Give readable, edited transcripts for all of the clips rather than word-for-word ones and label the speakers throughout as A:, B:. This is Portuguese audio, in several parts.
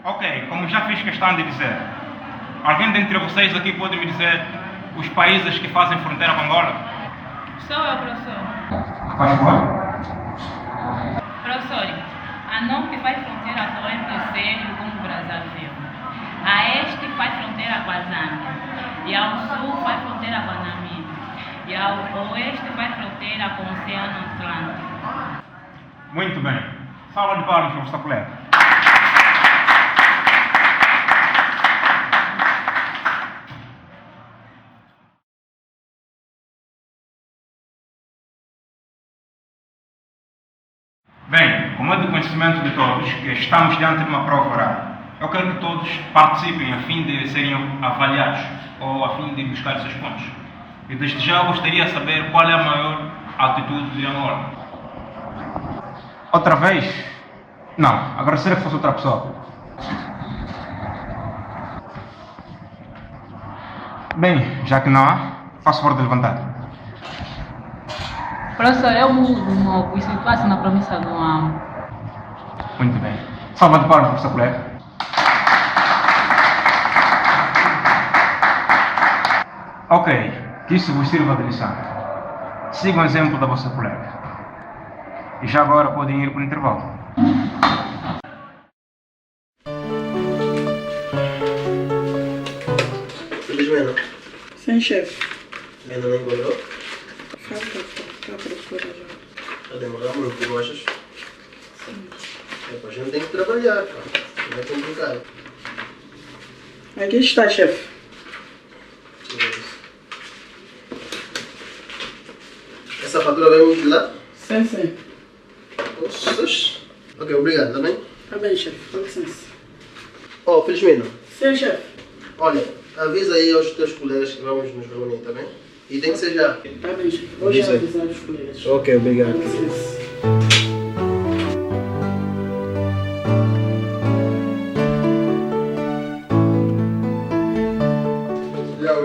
A: Ok, como já fiz questão de dizer, alguém dentre vocês aqui pode me dizer os países que fazem fronteira com Angola?
B: Sou eu, professor.
A: Faz favor.
B: Professor, a norte faz fronteira com o RTC com o Brazzaville. A este faz fronteira com a Zâmbia. E ao sul faz fronteira com a Namíbia. E ao oeste faz fronteira com o Oceano Atlântico.
A: Muito bem. Salva de palmas para o vosso colega. Bem, como é do conhecimento de todos que estamos diante de uma prova oral, eu quero que todos participem a fim de serem avaliados ou a fim de buscar os seus pontos. E desde já eu gostaria de saber qual é a maior altitude de Angola. Outra vez? Não, agora seria que fosse outra pessoa. Bem, já que não há, faço favor de levantar.
B: Professor, eu mudo o meu e situasse na promessa do amo.
A: Muito bem. Salva de palmas para o seu colega. Ok, que isso vos sirva de lição. Sigam o exemplo da vossa colega. E já agora podem ir para o intervalo.
C: Felizmente,
D: Sim, chefe.
C: ainda não encontrou?
D: Está à procura já.
C: Está a demorar muito, tu achas? Sim. A gente tem que trabalhar, pá. Não é complicado.
D: Aqui está, chefe.
C: Essa fatura vai muito de lá?
D: Sim, sim.
C: Oxi. Ok, obrigado, tá bem?
D: Tá bem, chefe. Com licença.
C: Oh, Felizmino,
D: Sim, chefe.
C: olha, avisa aí aos teus colegas que vamos nos reunir, tá bem? E tem que ser já.
D: Tá bem, chefe. Vou já
C: Avisa aí.
D: avisar os colegas.
C: Ok, obrigado.
D: Com licença.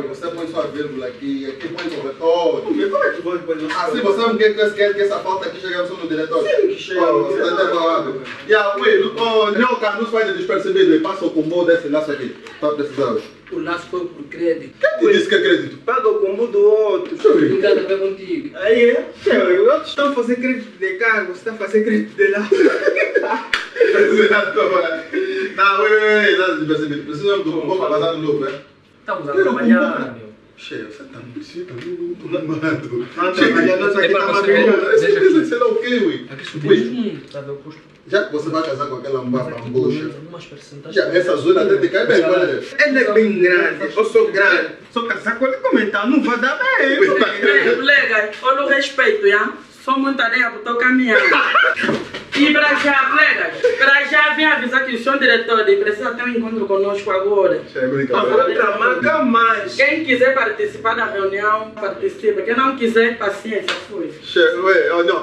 E: Você põe sua vírgula aqui, aqui põe corretor.
C: Como é que vou depois?
E: Assim você não quer que essa falta aqui chegue só no diretor?
C: Sim, que chega.
E: Oh, você está falando. E a Neo Carlos vai despercebido e passa o combo desse laço aqui. Está precisando.
F: O laço foi por crédito.
E: Quem te disse que é crédito?
F: Paga o combo do outro.
E: Deixa eu ver.
F: Não tem nada a ver contigo.
C: Aí é? Os outros estão a fazer crédito de carro, você está a fazer crédito de lá.
E: Não, ui, está despercebido. Precisamos do combo para passar no lucro, é?
F: Estamos a trabalhar, meu.
E: Cheio, você está muito mamando.
C: Não, trabalhadores aqui
F: É
C: está
F: para você.
E: Esse
C: maravilhoso.
E: business, sei lá o quê, ui?
F: Aqui subimos muito, está a ver o custo.
E: Já que você vai casar com aquela bambucha,
F: Umas percentagens.
E: já essa zona até te cai bem, olha.
C: Ele é bem grande, eu sou grande. Só casar com ele comentar, não vai dar bem.
D: Ei, colega, olha o respeito, já? Sou muita areia para o teu caminhão. E para já, colega, para já vem avisar que o senhor diretor precisa ter um encontro conosco agora.
E: Já é brincadeira.
C: Outra marca mais.
D: Quem quiser participar da reunião, participa. Quem não quiser, paciência, fui.
E: Ué, olha,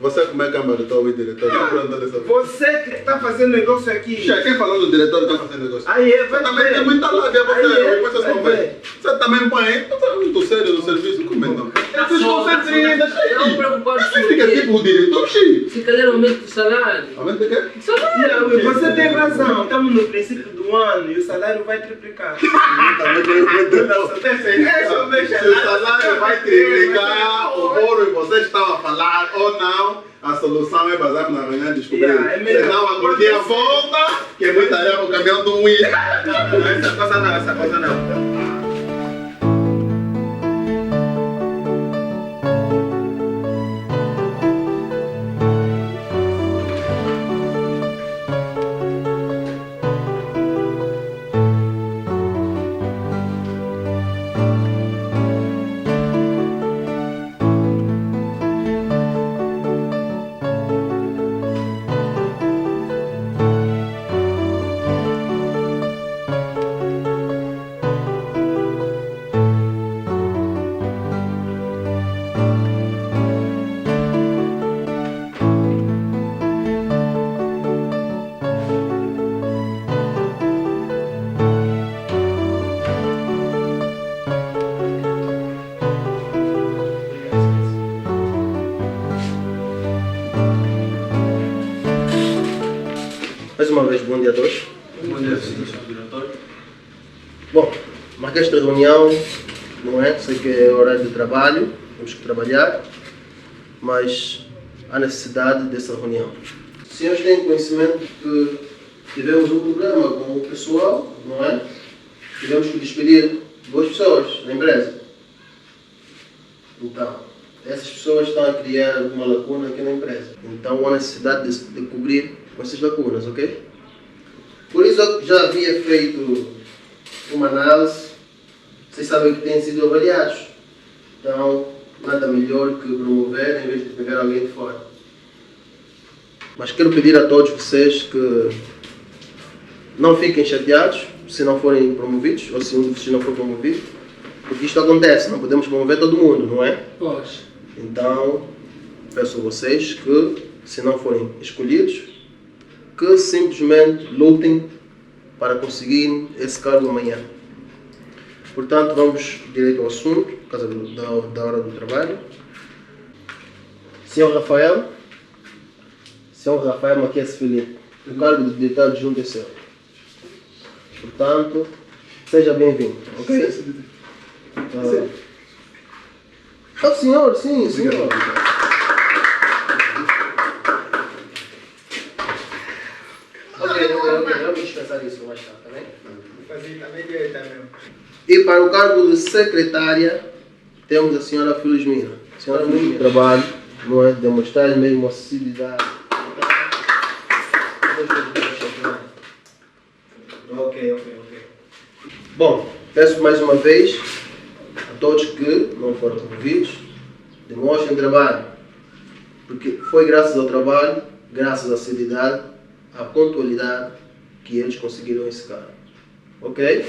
E: você como é câmara do teu diretor? Não pergunta dessa vez.
C: Você que está fazendo negócio aqui.
E: Quem falou do diretor que está fazendo negócio?
C: Aí é,
E: Você
C: vai
E: também tem
C: ver.
E: muita lábia,
C: Aí é,
E: vocês
C: vai
E: não
C: ver.
E: vê. Você também põe aí, você é muito sério no serviço, como então? Vocês concentrem ainda,
F: Não preocupar
E: Você fica tipo o diretor, cheio.
F: Se calhar aumento do salário.
E: Aumenta o quê?
C: Não, você tem razão, estamos no princípio do ano e o salário vai triplicar.
E: Também tem muito.
C: Só tem certeza, deixa
E: Se o salário vai triplicar, o moro e vocês estão a falar ou não, a solução é bazar na manhã descobrir.
C: É melhor.
E: Senão a gordinha volta, que é muita área para o caminhão do Wii.
C: Não, essa coisa não, essa coisa não. Mais uma vez, bom dia a todos. Bom dia, senhor diretor. Bom, marquei esta reunião, não é? Sei que é horário de trabalho, temos que trabalhar, mas há necessidade dessa reunião. Os senhores têm conhecimento que tivemos um problema com o pessoal, não é? Tivemos que despedir 2 pessoas na empresa. Então, essas pessoas estão a criar uma lacuna aqui na empresa. Então, há necessidade de cobrir essas lacunas, ok? Por isso, eu já havia feito uma análise. Vocês sabem que têm sido avaliados. Então, nada melhor que promover em vez de pegar alguém de fora. Mas quero pedir a todos vocês que não fiquem chateados se não forem promovidos, ou se um de vocês não for promovido, porque isto acontece, não podemos promover todo mundo, não é?
F: Pois.
C: Então, peço a vocês que, se não forem escolhidos, que simplesmente lutem para conseguir esse cargo amanhã. Portanto, vamos direto ao assunto, por causa da hora do trabalho. Senhor Rafael, Maquias Filipe, o cargo de diretor adjunto é seu. Portanto, seja bem-vindo, ok? Senhor, sim, senhor. Ok, vamos dispensar isso mais tarde, tá bem? E para o cargo de secretária, temos a senhora Felizmina. A senhora muito trabalho, não é? Demonstrar mesmo assiduidade. Ok. Bom, peço mais uma vez a todos que não foram promovidos, demonstrem trabalho, porque foi graças ao trabalho, graças à assiduidade, à pontualidade que eles conseguiram esse cargo. Ok?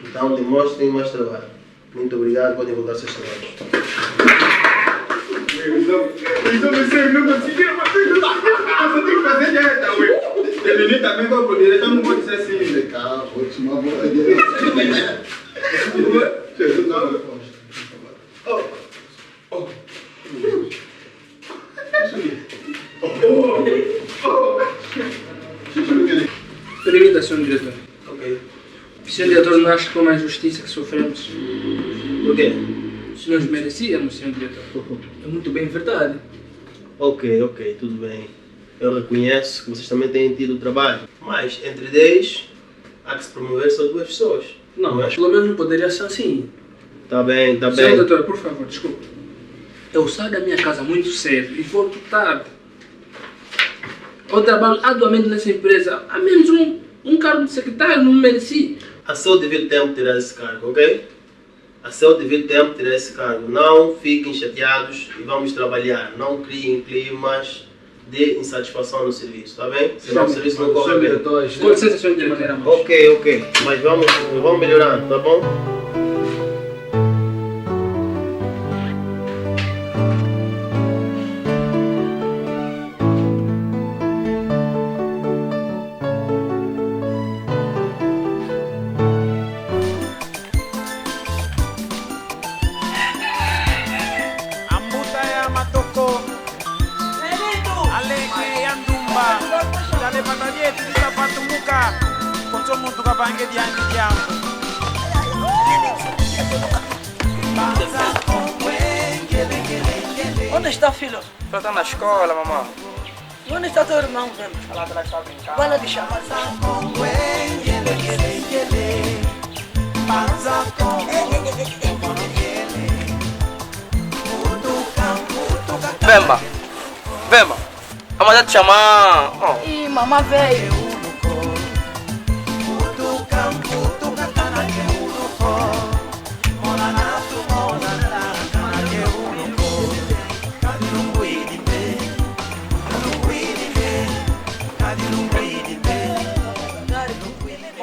C: Então demonstrem mais trabalho. Muito obrigado, podem voltar seus trabalhos.
E: Não conseguiram, você tem que fazer dieta, ué. Ele também vai pro direito, não pode ser assim. Calma, vou te chamar a bola dele.
F: Permita, senhor diretor.
C: Ok.
F: Senhor diretor, não acha que com a injustiça que sofremos,
C: Por quê?
F: se nós merecíamos, senhor diretor? É muito bem verdade.
C: Ok, tudo bem. Eu reconheço que vocês também têm tido trabalho. Mas entre 10, há que se promover só 2 pessoas.
F: Não, mas pelo menos não poderia ser assim.
C: Tá bem.
F: Senhor diretor, por favor, desculpe. Eu saio da minha casa muito cedo e volto tarde. Eu trabalho arduamente nessa empresa. Há menos um cargo de secretário, não mereci.
C: A seu devido tempo tirar esse cargo, ok? A seu devido tempo tirar esse cargo. Não fiquem chateados e vamos trabalhar. Não criem climas de insatisfação no serviço, tá bem? Senão o serviço não corre bem.
F: Com licença, senhor diretor.
C: Ok. Mas vamos melhorando, tá bom?
G: Onde está, filho?
H: Só está na escola, mamãe.
G: E onde está teu irmão, Remo?
H: Ela está a brincar.
G: Vai lá de chamar.
H: Vemba. A mãe te chamar.
G: Ih, mamãe veio.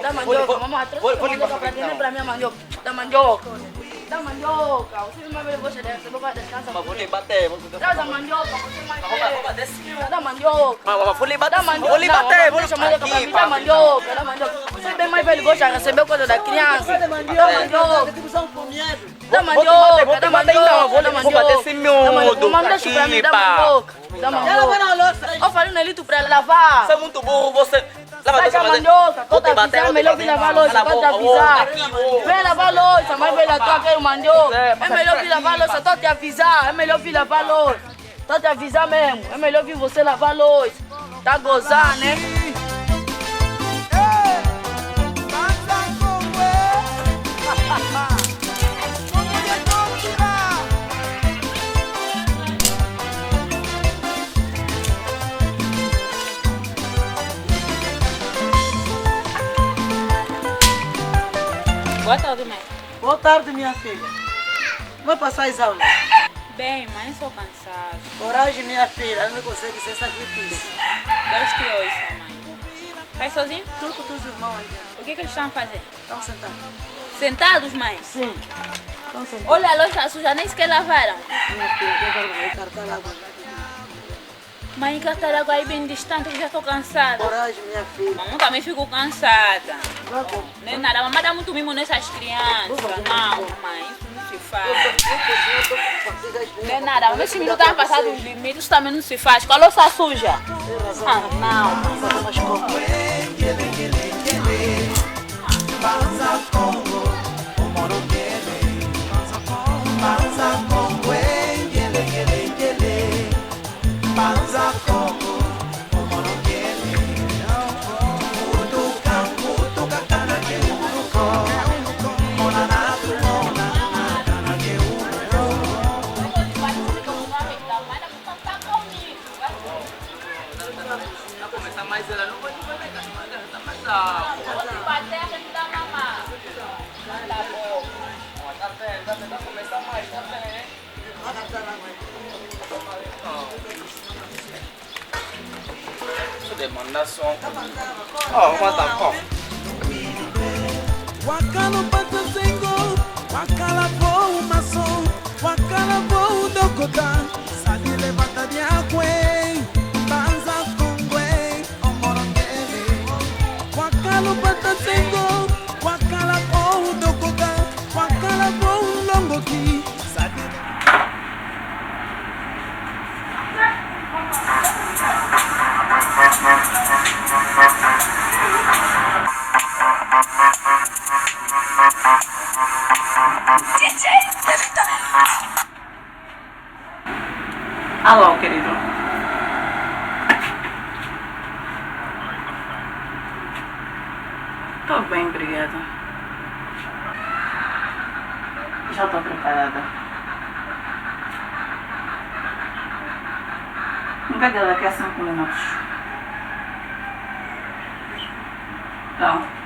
G: Dá mandioca, mamãe. Trouxe mandioca para ti, nem para minha mandioca. Dá mandioca. Dá mandioca. Você vai ver você deve vai descansar.
H: Mas vou lhe bater.
G: Traz a mandioca, você vai
H: Vou bater sim.
G: ver. Dá mandioca.
H: Mas vou lhe bater.
G: Dá mandioca.
H: Vou lhe bater. Vou lhe
G: Deixa a mandioca pra mim. Dá
H: bater.
G: mandioca, dá mandioca. Você bem mais velho gosta de receber coisa da criança. Dá mandioca. Dá mandioca, dá mandioca.
H: Vou bater sem miúdo.
G: Mamãe deixa pra mim, dá mandioca. Dá mandioca. Ó, falei no elito pra ela lavar.
H: Você é muito burro, você...
G: Vai a mandioca, tô te avisando, melhor vir lavar a louça, tô te avisar. Vem lavar a louça, mas vem lá, tô querendo mandioca. É melhor vir lavar a louça, tô te avisar. É melhor vir lavar a louça. Tô te avisar mesmo. É melhor vir você lavar a louça. Tá gozando, né?
B: Boa tarde, mãe.
I: Boa tarde, minha filha. Vai passar as aulas?
B: Bem, mãe, sou cansada.
I: Coragem, minha filha, não consegue ser sacrifício.
B: Deus criou isso, mãe. Vai sozinho?
I: Estou com os irmãos aí.
B: O que eles estão a fazer?
I: Estão sentados.
B: Sentados, mãe?
I: Sim. Estão sentados.
B: Olha, a louça suja, nem sequer lavaram.
I: Minha filha, eu quero cartar água.
B: Mãe, Cataragua aí bem distante, eu já estou cansada.
I: Coragem, minha filha.
B: Mamãe também fico cansada.
I: Vai bom.
B: Nem nada, mamãe dá muito mimo nessas crianças. Não, mãe, isso não se faz. Nem nada, mamãe, esse menino tá passado os limites, isso também não se faz. Com a louça suja.
I: Tem razão.
B: Ah, não.
I: Vai fazer mais pouco.
H: Mas ela não vai pegar, tá mais alto.
B: Se bater, a gente dá mamar. Tá bom.
H: Tá vendo, vai começar mais, tá vendo? Deixa eu demandar som. Ó, vamos matar, ó.
J: Wakala bata zengo, wakala bo maso, wakala bo dokota, sadi levanta de akwe, banza kongwe, omorongele. Wakala bata zengo, wakala bo dokota, wakala bo longoki, sadi.
D: Alô, querido. Tô bem, obrigada. Já tô preparada. Me pega daqui a 5 minutos. Não.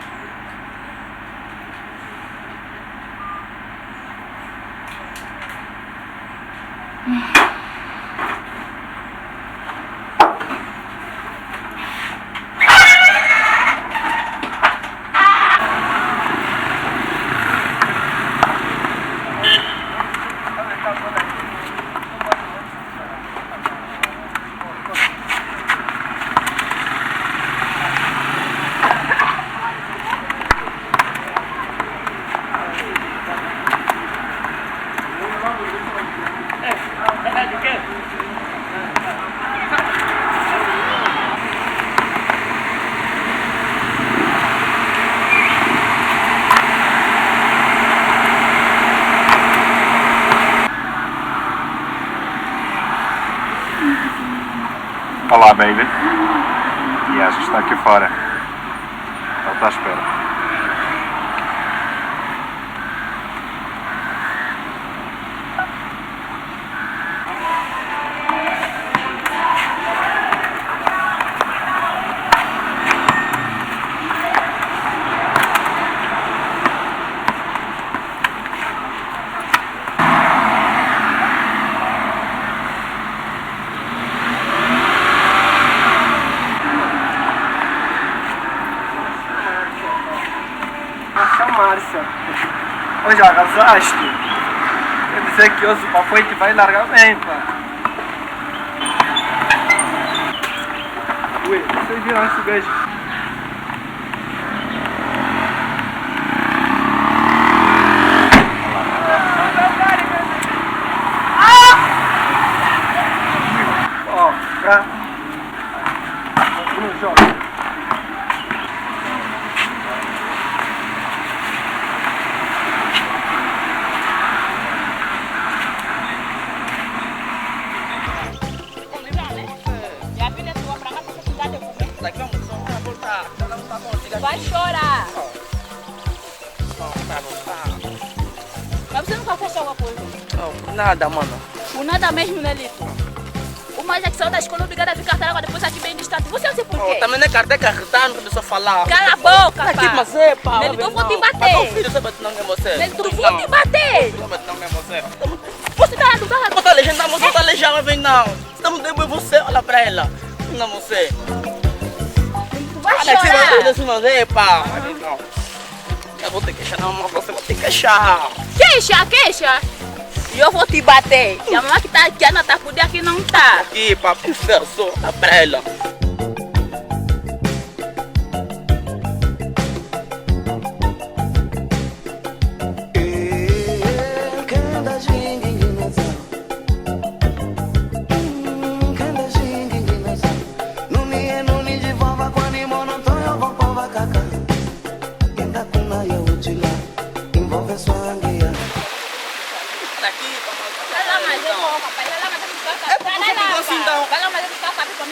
K: Olá, baby. E a gente está aqui fora. Ela está à espera.
I: Márcia.
H: Hoje arrasaste. Quer dizer que hoje o papo te vai largar bem, pá. Ué, vocês viram esse beijo? Ó, pra... Bruno, joga.
B: Vai chorar. Mas você nunca fez alguma coisa?
H: Não, nada, mano.
B: O nada mesmo, né, Lito? O mais é que saiu da escola obrigado a ficar tarde, depois aqui bem distante. Você não sei por quê.
H: Também não é carteira retando, começou a falar.
B: Cala a boca,
H: Aqui,
B: pá.
H: mas é, pá.
B: Nelito, eu vou te bater.
H: Mas filho, você bate não é você.
B: Nelito, eu vou te bater.
H: Você bate não é você.
B: Você tá lá,
H: Não tá aleijando, não, não tá aleijando, vem não. Você tá mudando você, olha pra ela. Não, você.
B: Vai
H: Olha aqui,
B: chorar.
H: mas não é, pá. Não. Eu vou ter que queixar, não, você vai ter que queixar.
B: Queixa. E eu vou te bater. E a mamãe que tá aqui, Ana, tá por aqui, não tá.
H: Aqui, pá, só, olha pra ela.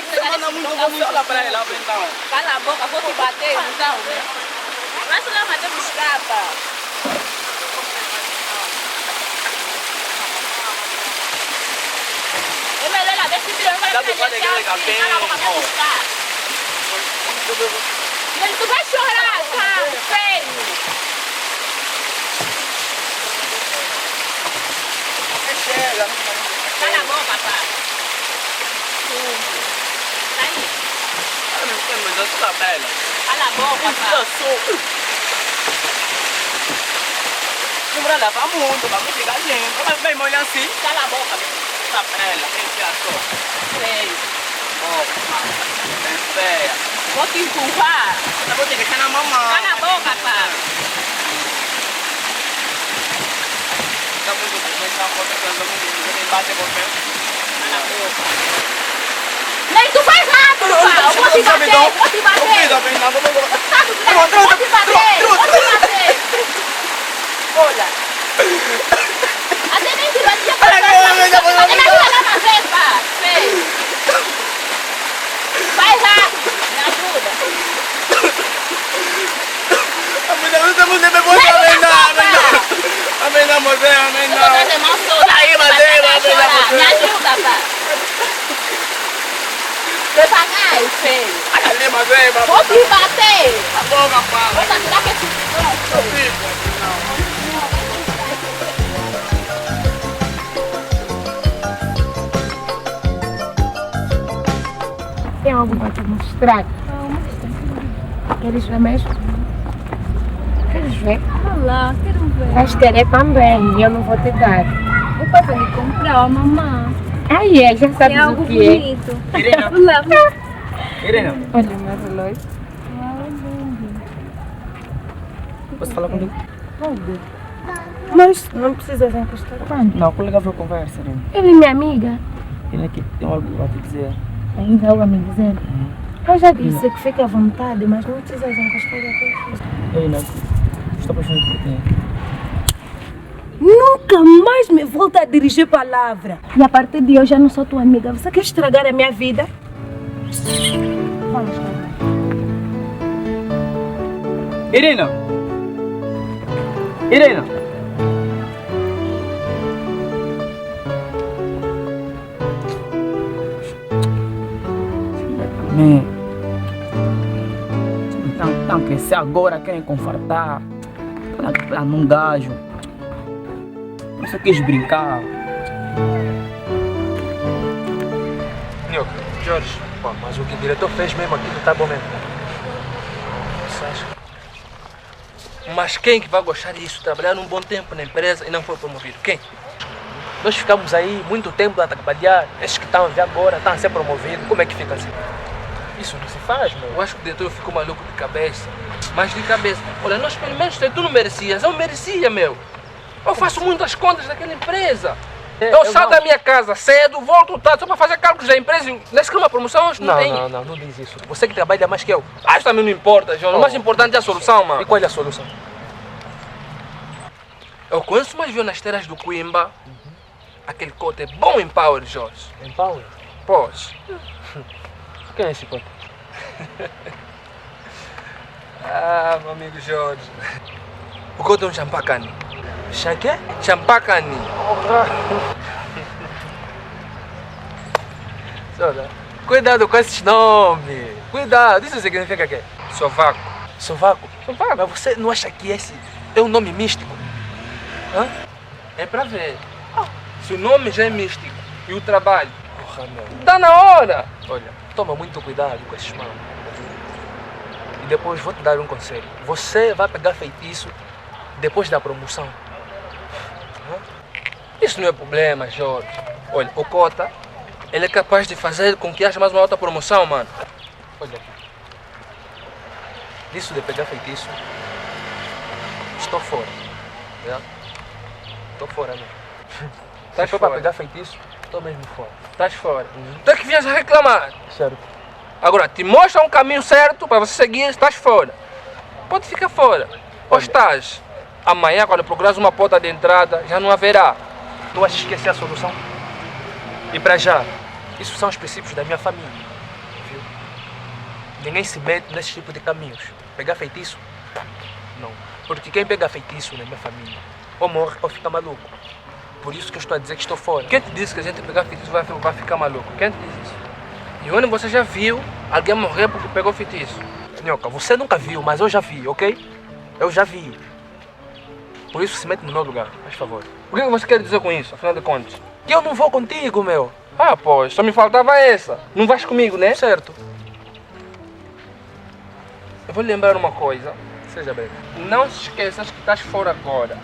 H: Olha pra ela, então.
B: Cala a boca, vou te bater, então. Vai se lá, mas eu me escapa. É melhor lá, deixa eu tirar, vai
H: Dá pra fazer aquele café.
B: Cala a boca, vai buscar. Mas tu vai chorar, cara, feio.
H: Chega.
B: Cala a boca, pá. Sai.
H: Mas eu sou pra ela.
B: Cala a boca, pá.
H: Eu sou. Não vai levar muito, vamos ficar gente. Vai me olhar assim.
B: Cala a boca, meu.
H: Só pra ela, vem cá só.
B: Feio.
H: Opa, bem feia.
B: Vou te empurrar.
H: Eu vou ter que deixar na mamãe.
B: Cala a boca, pá.
H: Tá muito bem, tá muito bate você.
B: Cala a boca. Nem tu faz rápido, pá. Eu vou te bater, vou te bater. Vou te bater. Olha. Até nem te batia pra trás. Até nem te batia na vez, pá. Feio. Vai rápido. Me ajuda. Me ajuda, pá. Devagar, feio. Vou te bater. Vou te tirar que esse
L: Tem algo para te mostrar? Queres ver mesmo? Queres ver?
M: Olá, quero ver.
L: Vais querer também, eu não vou te dar.
M: Eu posso lhe comprar, mamãe.
L: Aí é, já
M: É
L: sabes
M: algo
L: o que é.
M: bonito.
H: Irena.
M: Leva.
H: Irena,
L: Olha o meu relógio.
H: posso falar comigo?
L: Pode. Mas não precisas encostar quando?
H: Não, o colega foi conversa, Irena.
L: Ele é minha amiga.
H: Ele aqui tem algo para te dizer.
L: Ainda algo a me dizer? Eu já disse que fica à vontade, mas não precisas encostar aqui.
H: Irena, estou apaixonado por ti.
L: Nunca mais me volta a dirigir palavra. E a partir de hoje eu não sou tua amiga. Você quer estragar a minha vida? Vamos lá.
H: Irena! Irena! Então que se agora querem confortar para num gajo. Eu só quis brincar.
N: Nhoque, Jorge, pô, mas o que o diretor fez mesmo aqui não tá bom mesmo. Você acha?
F: Mas quem que vai gostar disso? Trabalhar um bom tempo na empresa e não foi promovido? Quem? Nós ficamos aí muito tempo a trabalhar, esses que estão a ver agora estão a ser promovidos, como é que fica assim? Isso não se faz, meu. Eu acho que o diretor ficou maluco de cabeça, mas de cabeça. Olha, nós pelo menos tu não merecias, eu merecia, meu. Eu faço muitas contas daquela empresa. Eu saio da minha casa cedo, volto tarde só para fazer cálculos da empresa. Não é uma promoção? Não diz isso. Você que trabalha mais que eu. Isso também não importa, João. O mais importante é a solução, mano. E qual é a solução? Eu conheço mais viu nas terras do Coimba. Aquele cote é bom em Power, Jorge.
N: Em Power?
F: Pois.
N: Quem é esse cote?
F: Meu amigo Jorge. O cote é um champacani.
N: Chaqué?
F: Champacani. Cuidado com esses nomes. Cuidado. Isso significa o quê? Sovaco.
N: Sovaco?
F: Sovaco. Mas você não acha que esse é um nome místico? Hã? É pra ver. Se o nome já é místico e o trabalho,
N: porra, meu.
F: Dá na hora. Olha, toma muito cuidado com esses manos. E depois vou te dar um conselho. Você vai pegar feitiço depois da promoção. Isso não é problema, Jorge. Olha, o Cota, ele é capaz de fazer com que haja mais uma outra promoção, mano. Olha aqui. Disso de pegar feitiço, estou fora. Tá? Estou fora mesmo. Se for para pegar feitiço, estou mesmo fora. Estás fora. Tu é que vinhas a reclamar.
N: Certo.
F: Agora, te mostra um caminho certo para você seguir, estás fora. Pode ficar fora. Ou estás. Amanhã, quando procurares uma porta de entrada, já não haverá. Tu vais esquecer a solução? E para já, isso são os princípios da minha família. Viu? Ninguém se mete nesse tipo de caminhos. Pegar feitiço? Não. Porque quem pega feitiço na minha família, ou morre ou fica maluco. Por isso que eu estou a dizer que estou fora. Quem te disse que a gente pegar feitiço vai ficar maluco? Quem te disse isso? E onde você já viu alguém morrer porque pegou feitiço? Nhoca, você nunca viu, mas eu já vi, ok? Eu já vi. Por isso se mete no meu lugar, faz favor. O que você quer dizer com isso, afinal de contas? Que eu não vou contigo, meu. Ah, pois, só me faltava essa. Não vais comigo, né? Certo. Eu vou lhe lembrar uma coisa. Seja breve. Não se esqueças que estás fora agora.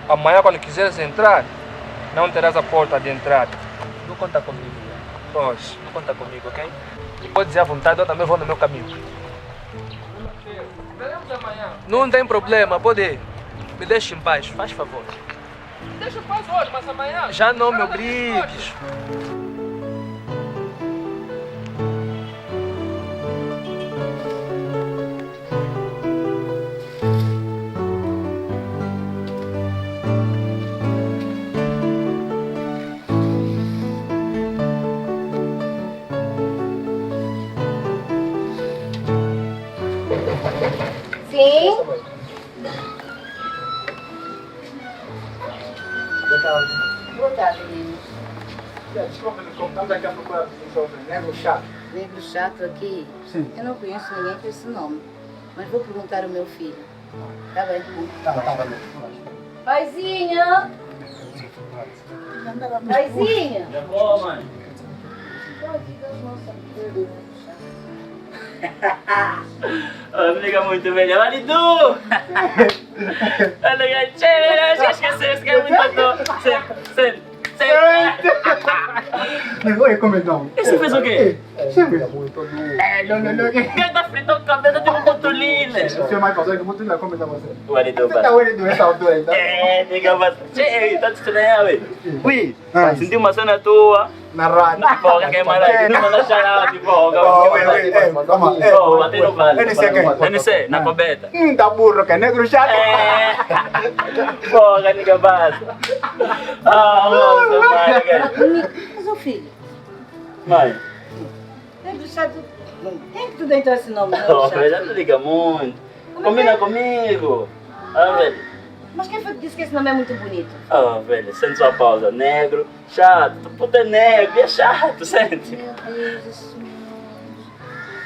F: Amanhã, quando quiseres entrar, não terás a porta de entrada. Não conta comigo. Pois, não conta comigo, ok? E pode dizer à vontade, eu também vou no meu caminho. Veremos amanhã. Não tem problema, pode ir. Me deixe em paz, faz favor. Me deixa em paz hoje, mas amanhã... Já não me obrigues.
L: Sim?
E: Boa tarde.
L: Boa tarde, menino.
E: Desculpa, estamos aqui a procurar negro chato.
L: Negro chato aqui?
E: Sim.
L: Eu não conheço ninguém com esse nome, mas vou perguntar ao meu filho. Tá bem?
E: Tá.
L: Paizinho! Paizinho!
O: Já vou, mãe. Amiga muito melhor, marido! Olha, gatinha, já esqueceu, isso que é muito bom. Senta.
E: Oi, como não?
O: Esse fez o quê?
E: Sempre é muito duro.
O: Quem tá fritando o cabelo de uma botulina?
E: Você é mais passado que muito não como não você.
O: O marido,
E: Você tá olhando essa altura ainda?
O: nigga, mas... Che, tá te estranhando, ué. Ui, senti uma cena tua.
E: Na rádio.
O: Porra, quem manda aqui? Não manda charada, tipo,
E: calma.
O: Oh, bateu no vale.
E: NC,
O: na coberta.
E: Tá burro, que é negro chato.
O: Porra, nigga, basta. Ah, nossa, mãe.
L: Mas, ô filho,
O: Mãe.
L: negro chato, quem é que tu deitou esse nome?
O: Oh, velho, já não liga muito. Combina comigo. Ah, velho.
L: Mas quem foi que disse que esse nome é muito bonito?
O: Ah, velho, sente sua pausa. Negro, chato. Tu puta é negro, é chato, sente.
L: Meu Deus do céu.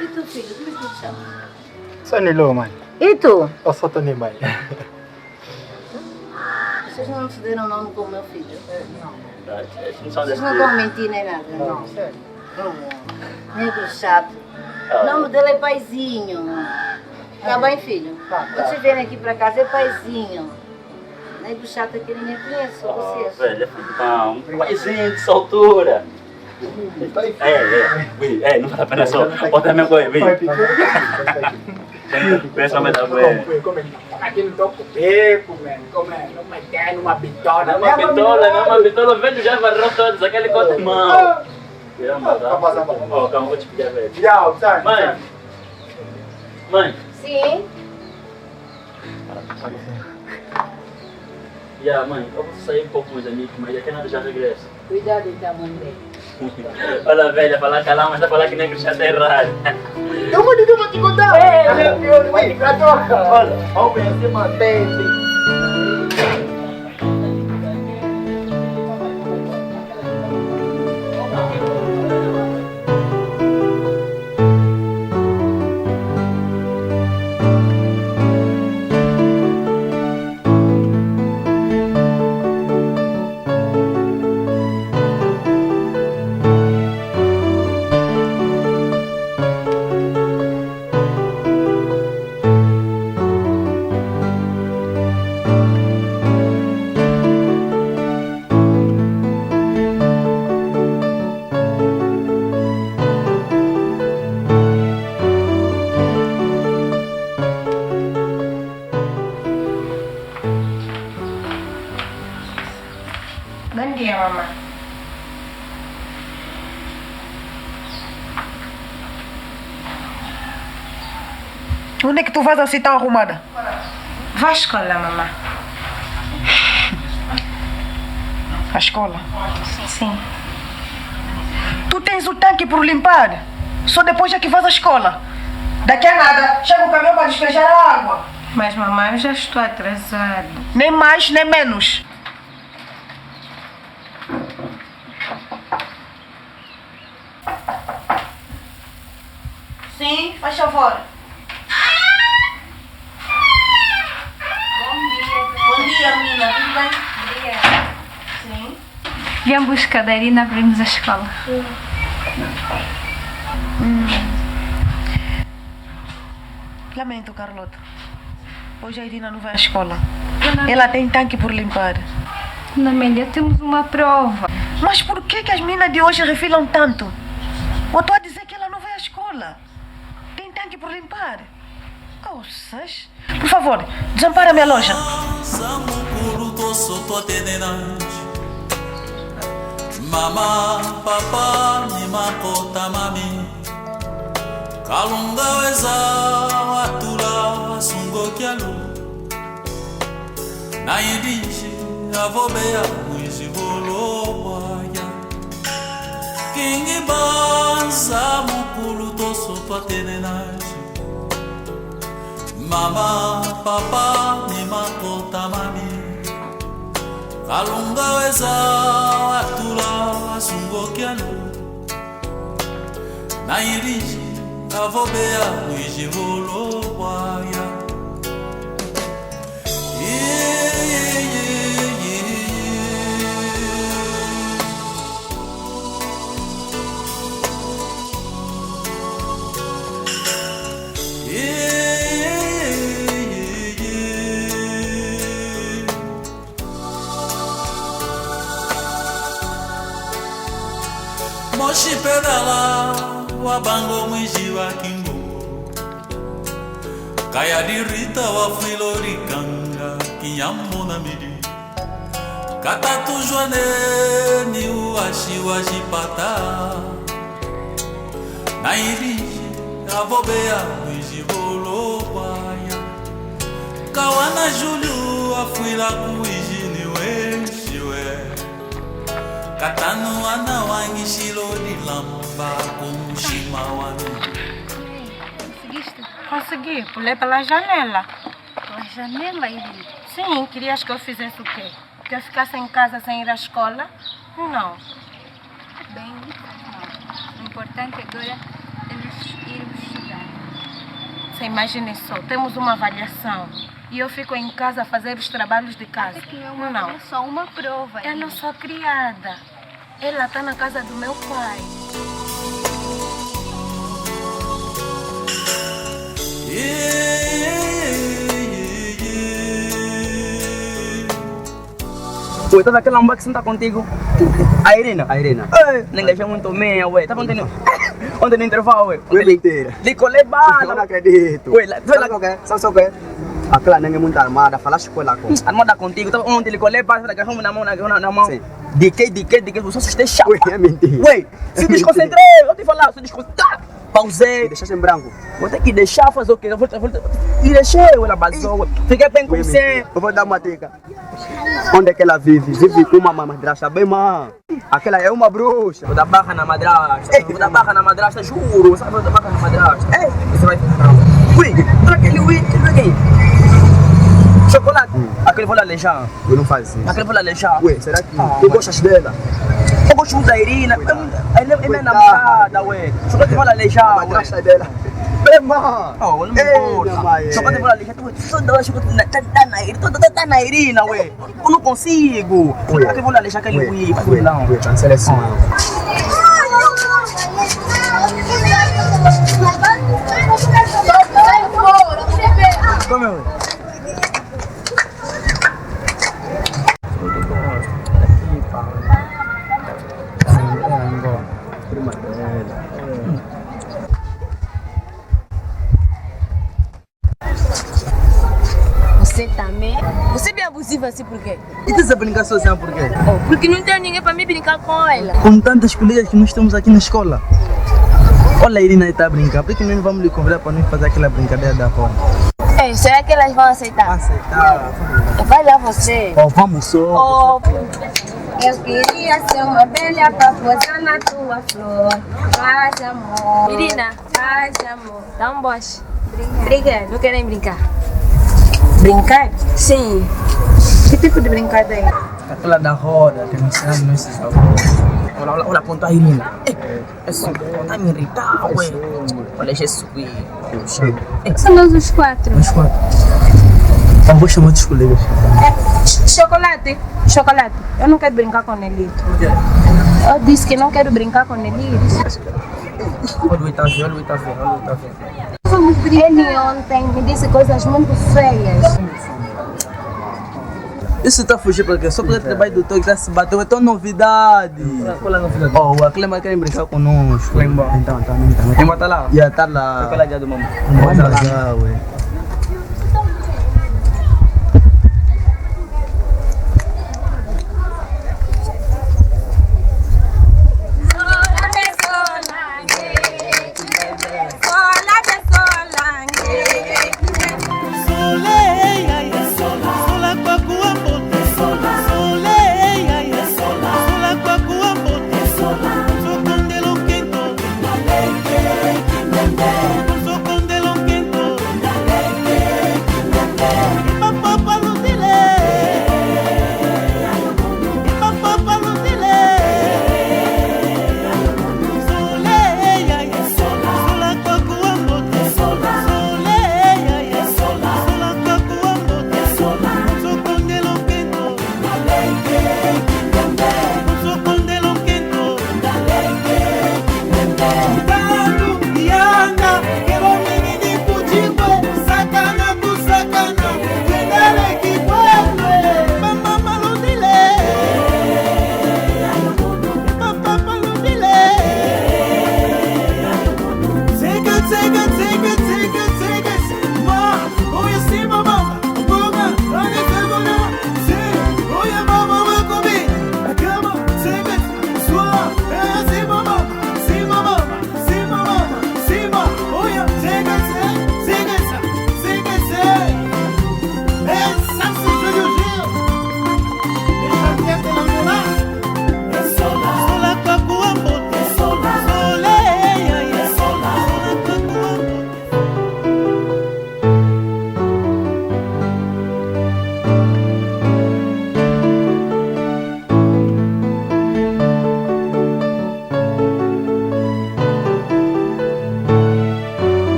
L: E tu, filho, como é que tu te chama?
E: Sou Nilo, mãe.
L: E tu?
E: Eu sou Tony, mãe.
L: Vocês não se deram nome como meu filho?
O: Não
L: Vocês não estão a mentir nem nada?
E: Não, sério.
L: Negro chato. O nome dele é Paizinho.
P: Tá bem, filho? Vocês vêm aqui para casa, é paizinho. Não é do chato que ninguém conhece, só vocês.
O: Velha, não, um paizinho de soltura. Não vale a pena só. Bota minha coisa, vem. Pensa mais da frente.
Q: Aqui não tô com beco, mano. Como é? Numa ideia, numa bitola.
O: Numa bitola, velho, já varreu todos, aquele corte de mão. Calma, vou te pedir, velho. Mãe.
P: Sim?
O: Mãe, eu vou sair um pouco com os amigos, mas daqui a nada já regresso.
P: Cuidado então, mãe.
O: Olha, velha, falar calma, mas tá falando que nem que já tá errado.
Q: Eu vou te contar. Eu vou te contar. Olha, vamos conhecer uma vez.
P: Bom dia, mamãe.
I: Onde é que tu vais assim tão arrumada?
P: Vai à escola, mamãe.
I: À escola?
P: Sim.
I: Tu tens o tanque por limpar? Só depois é que vais à escola? Daqui a nada, chega o caminhão para despejar a água.
P: Mas, mamãe, eu já estou atrasada.
I: Nem mais, nem menos. Sim, faz favor. Bom dia, menina. Tudo bem?
M: Bom dia.
I: Sim.
M: Viemos buscar a Irina para irmos à escola.
I: Lamento, Carlota. Hoje a Irina não vai à escola. Ela tem tanque por limpar.
M: Dona Amélia, temos uma prova.
I: Mas por que as meninas de hoje refilam tanto? Eu estou a dizer que ela não vai à escola. Tem tanque por limpar. Coças. Por favor, desampara a minha loja.
J: Mama, papa, mima kota mami Kalunga weza watula sungo kialu Na yedinji avobea mwizi volobaya Kingi banza mukulu toso twatenenaji Mama, papa, mima kota mami Kalunga weza watula sungo kialu Na iriji avobea mwizi volobaya Moshi pedala wabango mwizi wa kingo Kaya dirita wa filorikanga kinyambo na midi Katatu jwane ni uashi wa jipata Na iriji avobea mwizi volobaya Kawana julu afuila kuiji ni weshiwe Katanu ana wangi shilodi lamba kumushima wanu
P: Conseguiste? Consegui, pulei pela janela.
M: Pela janela, Irina?
P: Sim, querias que eu fizesse o quê? Que eu ficasse em casa sem ir à escola? Não.
M: Bem, não. O importante agora é nós irmos estudar.
P: Você imagine só, temos uma avaliação e eu fico em casa a fazer os trabalhos de casa.
M: Aqui é só uma prova.
P: Eu não sou criada. Ela está na casa do meu pai.
J: Yeah.
H: Ué, tá daquela mamba que senta contigo? A Irina?
Q: A Irina.
H: Nem deixa muito meia, ué. Tava ontem no intervalo, ué.
Q: Ué, inteira.
H: De colher bala.
Q: Eu não acredito.
H: Ué,
Q: sabe o que? Aquela nem é muito armada, falaste com ela com.
H: Armada contigo, tava ontem ele colher bala, agarramos na mão. Sim. De que, você assustei chapa.
Q: Ué, é mentira.
H: Ué, se desconcentrei, eu te falar, se desconcentrei. Pausei.
Q: E deixaste em branco.
H: Vou ter que deixar fazer o quê? Eu vou. E deixei, ela basou. Fiquei bem com você.
Q: Eu vou dar uma dica. Onde é que ela vive? Vive com uma madrasta bem má. Aquela é uma bruxa.
H: Vou dar barra na madrasta. Vou dar barra na madrasta, juro. Sabe, vou dar barra na madrasta. Você vai ficar. Ui, olha aquele aqui. Chocolate. Aquele vou lá alejar.
Q: Eu não faço isso.
H: Aquele vou lá alejar.
Q: Ué, será que tu gostas dela?
H: Eu gosto muito da Irina. É minha namorada, ué. Chocolate vou lá alejar.
Q: A madrasta dela. Bem má.
H: Oh, não me importa. Chocolate vou lá alejar. Tá na Irina, ué. Eu não consigo. Aquele vou lá alejar aquele ui.
Q: Ué, cancela esse mal.
H: Como é?
P: Você também? Você é bem abusiva assim por quê?
H: E tu sabe brincar sozinha por quê?
P: Porque não tem ninguém para me brincar com ela.
H: Com tantas colegas que nós temos aqui na escola. Olha a Irina aí tá a brincar, por que nós não vamos lhe convidar para nós fazer aquela brincadeira da forma?
P: Ei, será que elas vão aceitar?
H: Aceitar.
P: Vai lá você.
H: Oh, vamos só.
P: Eu queria ser uma abelha pra posar na tua flor. Faz amor. Irina, faz amor. Dá um boche. Obrigada. Não querem brincar? Brincar? Sim. Que tipo de brincadeira?
H: Aquela da roda, que não sabe, não se sabe. Olha, aponta a Irina. Isso, tá me irritar, ué. Olha, Jesus.
P: Somos os quatro.
H: Os quatro. Eu vou chamar outros colegas.
P: Chocolate. Eu não quero brincar com Nelito. Eu disse que não quero brincar com Nelito.
H: Olha o Itavé.
P: Ele ontem me disse coisas muito feias.
H: Isso tá fugindo pra quê? Só porque trabalho do Toque tá se bateu, é tão novidade. Qual é a novidade? Oh, a Clema quer brincar conosco. Então. Clema tá lá? Já tá lá. Aquela dia do mamãe. Vamos lá, ué.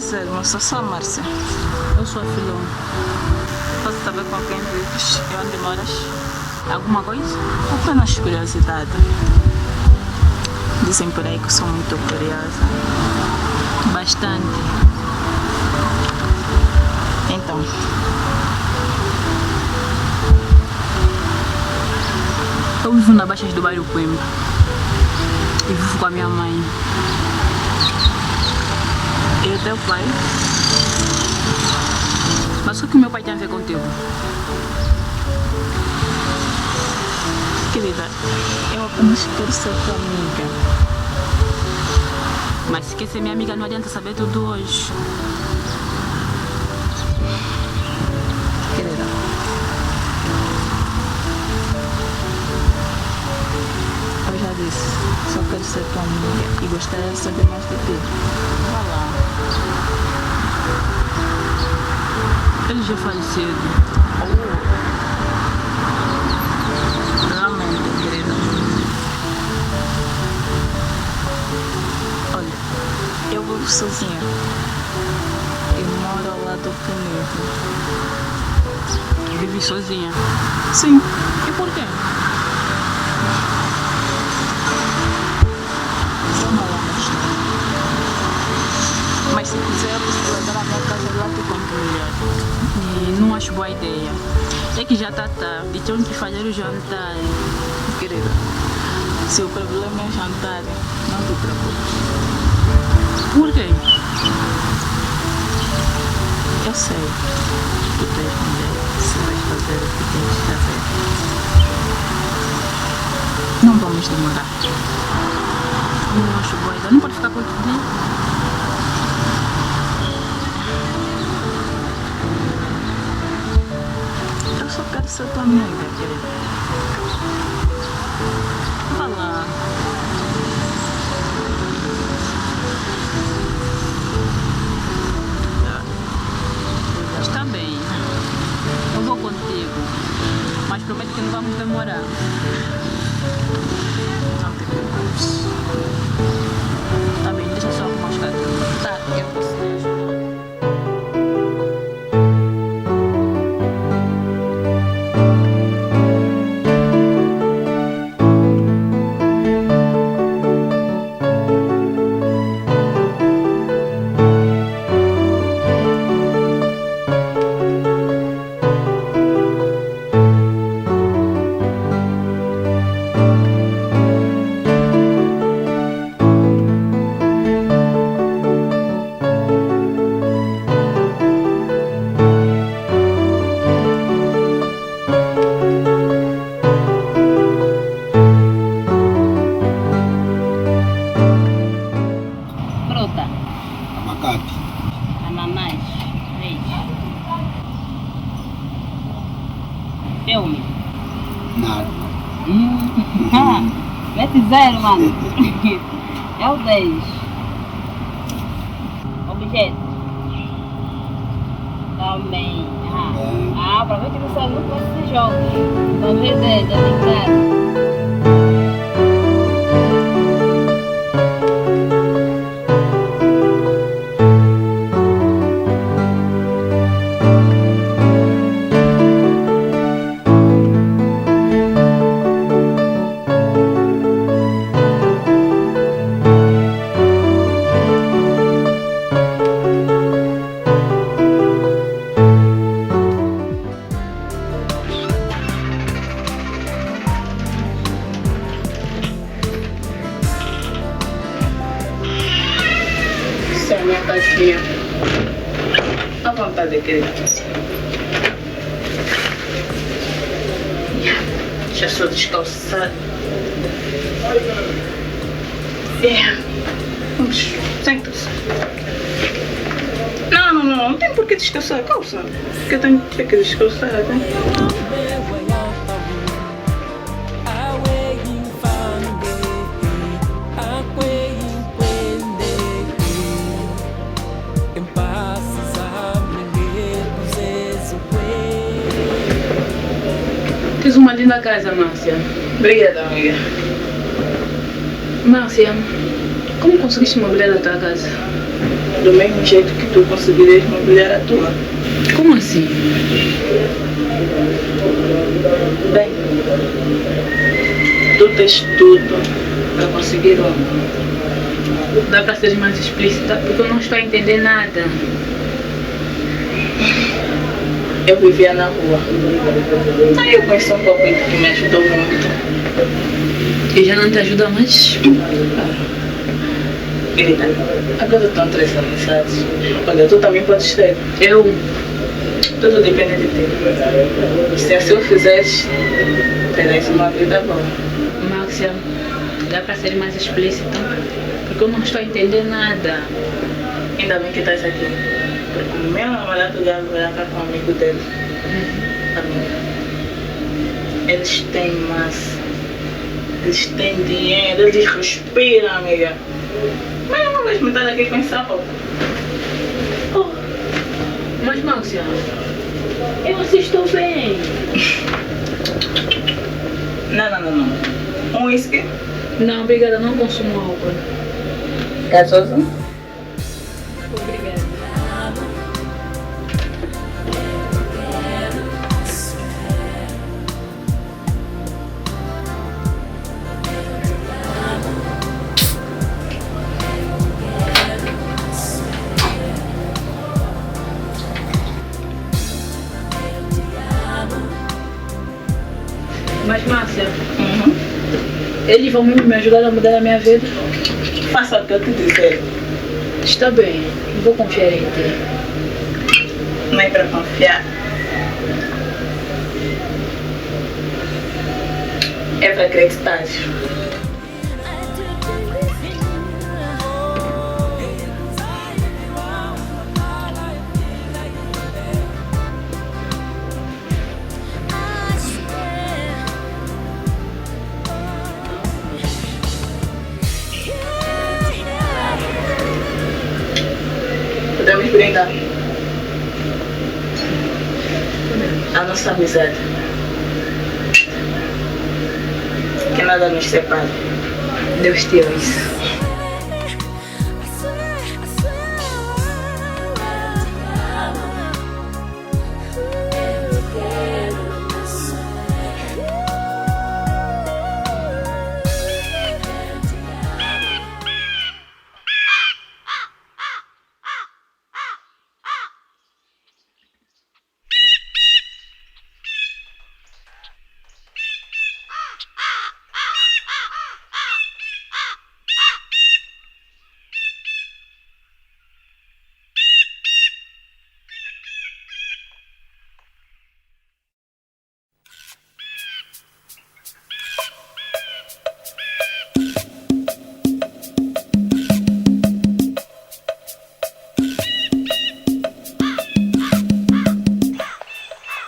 R: dizer, mas eu sou a Márcia.
B: Eu sou a Filomena.
R: Posso saber com quem vives e onde moras?
B: Alguma coisa?
R: Apenas curiosidade. Dizem por aí que eu sou muito curiosa.
B: Bastante.
R: Então,
B: eu vivo na Baixas do bairro Coimbra. E vivo com a minha mãe.
R: e o teu pai?
B: Mas o que meu pai tem a ver contigo?
R: Querida, eu apenas quero ser tua amiga.
B: Mas se quer ser minha amiga, não adianta saber tudo hoje.
R: Querida, eu já disse, só quero ser tua amiga e gostaria de saber mais de ti. Vai lá.
B: Ele já faleceu.
R: Realmente, querida. Olha, eu vivo sozinha e moro ao lado do Canedo.
B: Vive sozinha?
R: Sim.
B: E por quê?
R: Isso é uma longa história. Mas se quiser, eu posso levar a minha casa lá te conto melhor.
B: E não acho boa ideia. É que já tá tarde, tenho que fazer o jantar.
R: Querida, se o problema é jantar, não te preocupes.
B: Por quê?
R: Eu sei. Tu tens mulher, se vais fazer o que tens de fazer. Não vamos demorar.
B: Não acho boa ideia. Não pode ficar por outro dia?
R: Eu só quero ser tua amiga, querida. Vá lá.
B: Está bem. Eu vou contigo. Mas prometo que não vamos demorar.
R: Não te preocupes.
B: Tá bem, deixa só arrumar os cartões.
R: Tá, eu posso te ajudar.
B: Fruta.
E: Abacate.
B: Ananás. Leite. Filme.
E: Nada.
B: Mete 0, mano. É o 10. Objeto. Também. Aproveita que você não conhece esse jogo. Vamos ver 10, é brincar.
R: Essa é a minha caixinha. À vontade, querida. Já sou descalçada. Vamos, senta-se. Não tem por que descalçar a calça. Porque eu tenho que descalçar, né?
B: Tens uma linda casa, Márcia.
R: Obrigada, amiga.
B: Márcia, como conseguiste mobiliar a tua casa?
D: Do mesmo jeito que tu conseguirias mobiliar a tua.
B: Como assim?
D: Bem, tu tens tudo para conseguir um.
B: Dá para ser mais explícita? Porque eu não estou a entender nada.
D: Eu vivia na rua. Aí eu conheci um palpite que me ajudou muito.
B: E já não te ajuda mais?
D: Querida, agora estão 3 amizades. Olha, tu também podes ter.
B: Eu?
D: Tudo depende de ti. Se assim o fizeres, terás uma vida boa.
B: Márcia, dá para ser mais explícita? Porque eu não estou a entender nada.
D: Ainda bem que estás aqui. Porque o meu namorado já vai cá com um amigo dele. Eles têm massa. Eles têm dinheiro, eles respiram, amiga. Mas eu não vejo metade aqui com essa roupa.
B: Mas, Márcia, eu assisto bem.
D: Não. Um whisky?
B: Não, obrigada, não consumo álcool.
D: Gasoso?
B: Obrigada. Mas, Márcia, eles vão me ajudar a mudar a minha vida?
D: Faça o que eu te dizer.
B: Está bem, vou confiar em ti.
D: Não é para confiar. É para acreditar. Podemos brindar a nossa amizade. Que nada nos separe.
B: Deus te ouça.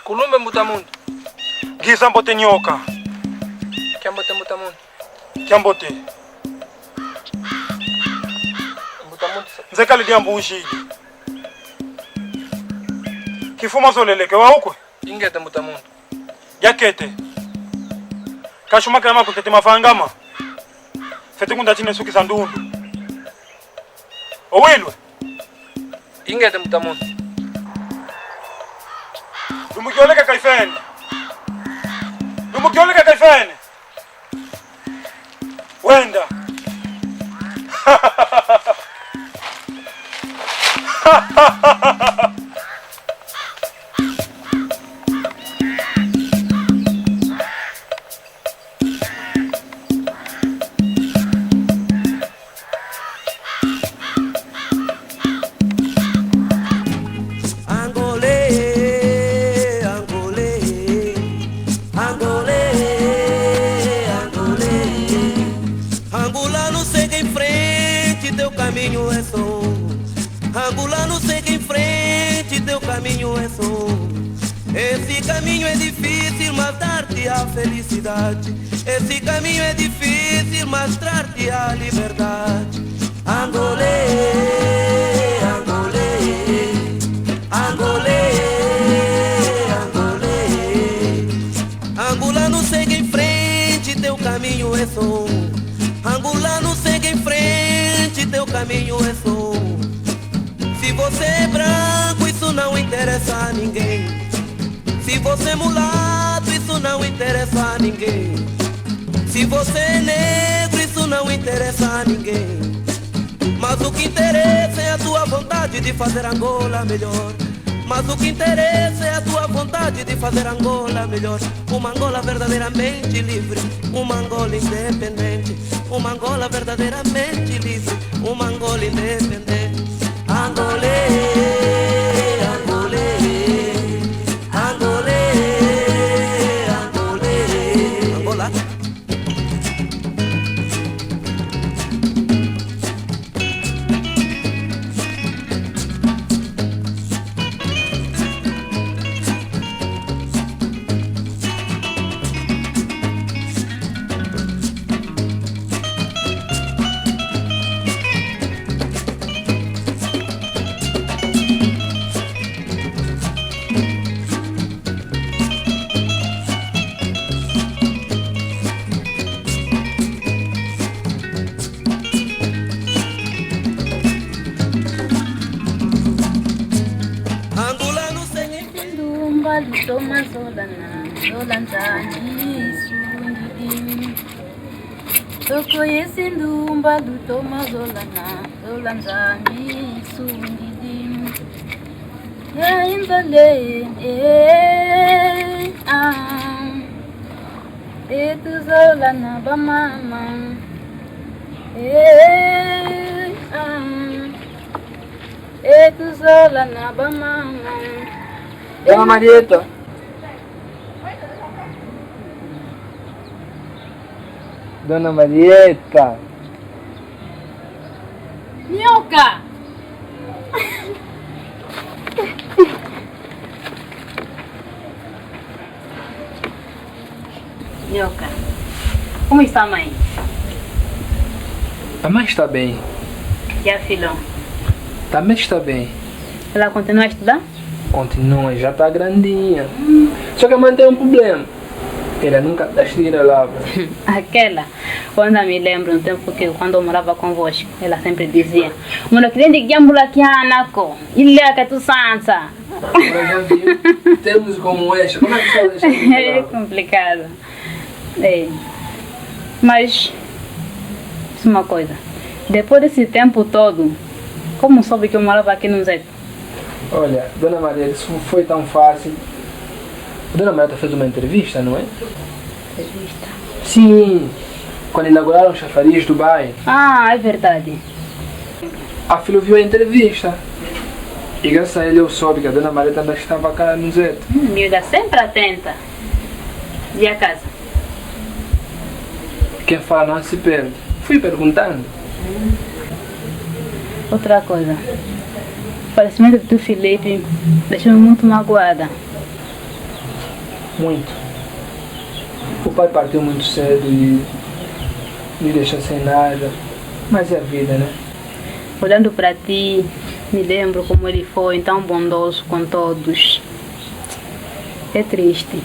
A: Kulumbe Mutamundo. Giza mbote nyoka.
N: Kiambote Mutamundo.
A: Kiambote.
N: Mutamundo.
A: Nzekali diambu ushidi. Kifuma zoleleke wa ukwe.
N: Ingete Mutamundo.
A: Yakete. Kashuma kama kutete mafangama. Fete kunda chine suki sandundu. Owilwe.
N: Ingete Mutamundo.
A: Dumukioleka kaifene. Dumukioleka kaifene. Wenda.
J: Angolano segue em frente, teu caminho é só. Angolano segue em frente, teu caminho é só. Esse caminho é difícil, mas dar-te a felicidade. Esse caminho é difícil, mas dar-te a liberdade. Angolê, Angolê, Angolê, Angolê. Angolano segue em frente, teu caminho é só. Angolano segue em frente, teu caminho é só. você é mulato, isso não interessa a ninguém. Se você é negro, isso não interessa a ninguém. Mas o que interessa é a tua vontade de fazer Angola melhor. Mas o que interessa é a tua vontade de fazer Angola melhor. Uma Angola verdadeiramente livre, uma Angola independente. Uma Angola verdadeiramente livre, uma Angola independente. Angolê, Angolê, Angolê, Angolê, Angola.
B: Toma Zolana, Zolanzani, Sundidi. Tô conhecendo um bado, toma Zolana, Zolanzani, Sundidi. E ainda lê, tu Zolana, Bamama, tu Zolana, Bamama.
F: Dona Marieta. Dona Marieta.
B: Nhoca! Nhoca, como está a mãe?
F: A mãe está bem.
B: E a filhão?
F: Também está bem.
B: Ela continua a estudar?
F: Continua, já está grandinha. Só que a mãe tem um problema. Ela nunca tira a lavra.
B: Aquela, quando eu me lembro, no tempo que quando eu morava convosco, ela sempre dizia: "Mano, cliente que ambula aqui anaco, ele é que tu sansa."
F: Agora já viu? Termos como esta, como é que fala isso?
B: É complicado. É. Mas, isso é uma coisa. Depois desse tempo todo, como soube que eu morava aqui no Zé?
F: Olha, Dona Maria, isso foi tão fácil. A Dona Maria fez uma entrevista, não é?
B: Entrevista?
F: Sim, quando inauguraram o chafariz do bairro.
B: Ah, é verdade.
F: A filha viu a entrevista. E graças a ele eu soube que a Dona Maria também estava cá no Zé.
B: Miúda sempre atenta. E a casa?
F: Quem fala não se perde. Fui perguntando.
B: Outra coisa. O falecimento do Felipe deixou-me muito magoada.
F: Muito. O pai partiu muito cedo e me deixou sem nada. Mas é a vida, né?
B: Olhando para ti, me lembro como ele foi tão bondoso com todos. É triste.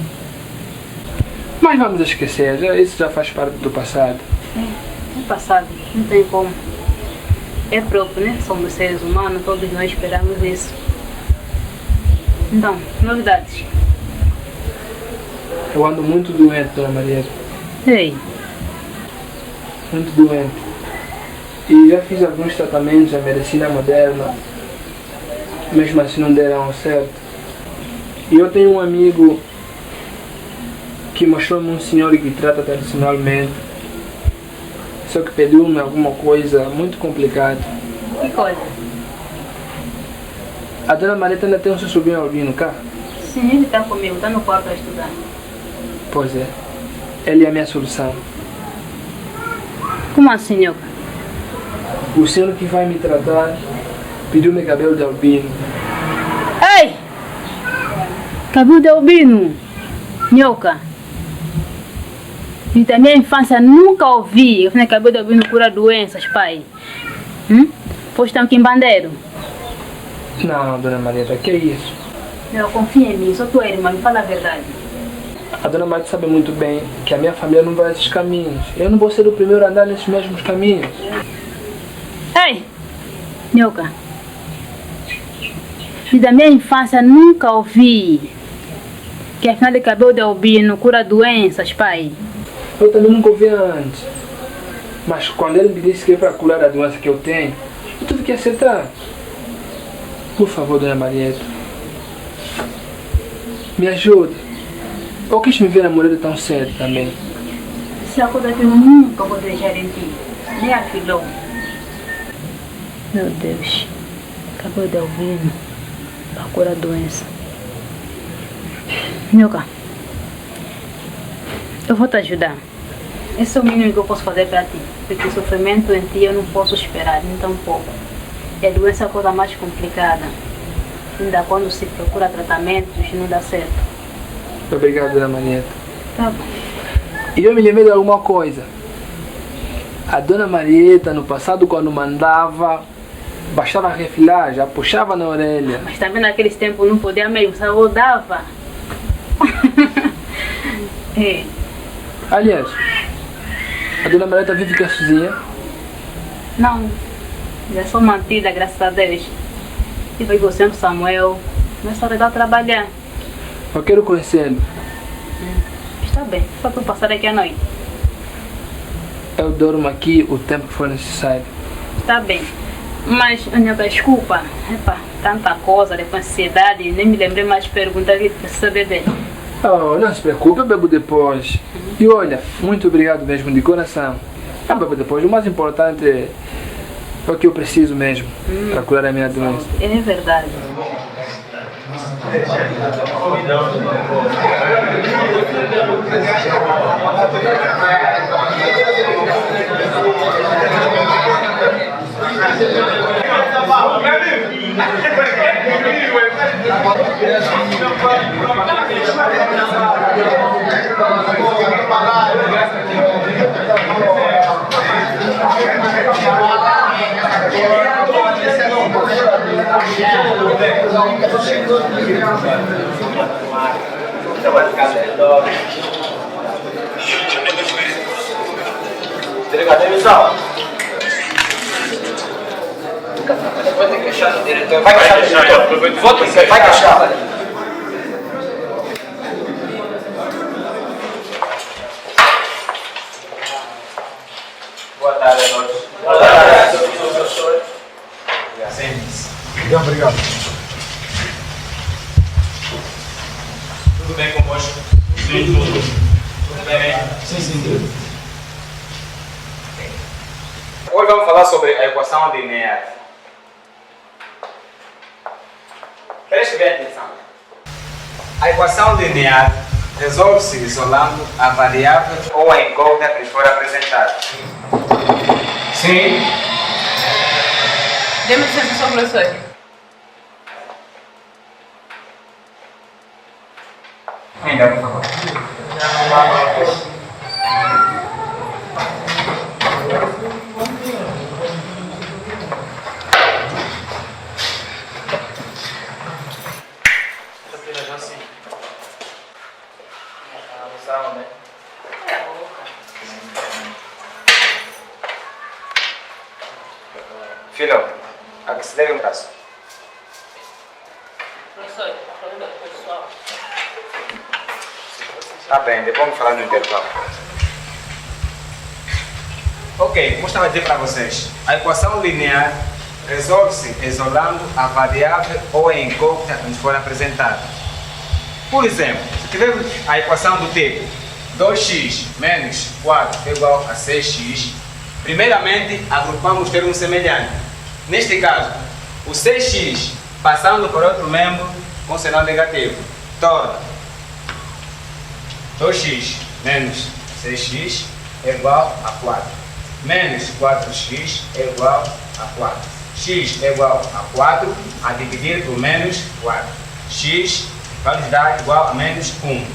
F: Mas vamos esquecer, isso já faz parte do passado.
B: É passado, não tem como. É próprio, né? Somos seres humanos, todos nós esperamos isso. Então, novidades?
F: Eu ando muito doente, Dona Maria.
B: Ei.
F: Muito doente. E já fiz alguns tratamentos da medicina moderna. Mesmo assim não deram certo. E eu tenho um amigo que mostrou-me um senhor que trata tradicionalmente. Só que pediu-me alguma coisa muito complicada.
B: Que coisa?
F: A Dona Marieta ainda tem um seu sobrinho albino cá?
B: Sim, ele está comigo, está no quarto a estudar.
F: Pois é. Ele é a minha solução.
B: Como assim, Nhoca?
F: O senhor que vai me tratar pediu-me cabelo de albino.
B: Ei! Cabelo de albino? Nhoca? E da minha infância nunca ouvi. Eu falei, cabelo de albino cura doenças, pai. Pois estão aqui em Bandeiro.
F: Não, Dona Marieta, que é isso?
B: Não, confia em mim, sou tua irmã, me fala a verdade.
F: A Dona Marieta sabe muito bem que a minha família não vai esses caminhos. Eu não vou ser o primeiro a andar nesses mesmos caminhos.
B: Ei! Nhoca. E da minha infância nunca ouvi Que afinal de cabelo de albino cura doenças, pai.
F: Eu também nunca ouvi antes. Mas quando ele me disse que é para curar a doença que eu tenho, eu tive que aceitar. Por favor, dona Marieta, me ajude. Eu quis me ver a mulher tão cedo também.
B: Isso é a coisa que eu nunca vou deixar em ti. Nem a filhão. Meu Deus. Cabelo de albino para curar a doença. Nhoca, eu vou te ajudar. Esse é o mínimo que eu posso fazer para ti. Porque o sofrimento em ti eu não posso esperar, nem tão pouco. E a doença é a coisa mais complicada. Ainda quando se procura tratamentos, não dá certo.
F: Obrigado, dona Marieta.
B: Tá bom.
F: E eu me lembrei de alguma coisa. A dona Marieta, no passado, quando mandava, bastava refilar, já puxava na orelha.
B: Mas também naqueles tempos não podia mesmo, só rodava. É.
F: Aliás, a dona Marieta vive aqui sozinha?
B: Não, já sou mantida, graças a Deus. E vai você no Samuel, mas só legal trabalhar.
F: Eu quero conhecê-lo.
B: Está bem, só para passar aqui à noite.
F: Eu durmo aqui o tempo que for necessário.
B: Está bem. Mas, Nhoca, desculpa. Epa, tanta coisa, de ansiedade, nem me lembrei mais de perguntar que preciso saber dele.
F: Oh, não se preocupe, eu bebo depois. E olha, muito obrigado mesmo, de coração. Eu bebo depois. O mais importante é o que eu preciso mesmo para curar a minha doença.
B: É verdade.
S: Delegado, demissão. Vai ter que queixar do diretor. Vai queixar do diretor. Voto em vai queixar. Boa tarde a todos. Boa tarde, professor.
K: Muito obrigado.
S: Tudo bem convosco? Sim, tudo bem? Sim, tudo. Hoje vamos falar sobre a equação linear. Preste bem atenção. A equação linear resolve-se isolando a variável ou a incógnita que lhes for apresentada. Sim?
R: Dê-me licença, professor.
S: Ainda, por favor. Filho, a que se deve um braço?
B: Professor, falando pessoal.
S: Tá bem, depois vamos falar no intervalo. Ok, como estava a dizer para vocês, a equação linear resolve-se isolando a variável ou a incógnita que nos for apresentada. Por exemplo, se tivermos a equação do tipo 2x menos 4 é igual a 6x, primeiramente agrupamos termos semelhantes. Neste caso, o 6x passando por outro membro com sinal negativo torna 2x menos 6x é igual a 4. Menos 4x é igual a 4. X é igual a 4 a dividir por menos 4. X vai nos dar igual a menos 1.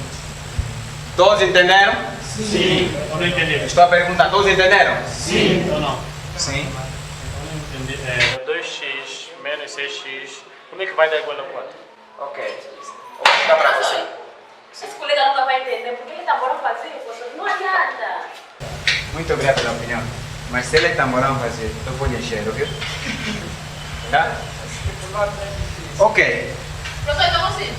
S: Todos entenderam?
O: Sim. Eu não entendi.
S: Estou a perguntar, todos entenderam?
O: Sim ou não?
S: Sim.
O: Eu não entendi. 2x menos 6x, como é que vai dar igual a 4?
S: Ok. Vou explicar para você.
B: Esse colega nunca vai entender porque ele tá morando fazer, professor. Não adianta.
S: Muito obrigado pela opinião. Mas se ele está morando fazer, eu vou lhe encher, ok? Tá? Ok.
B: Professor, então você.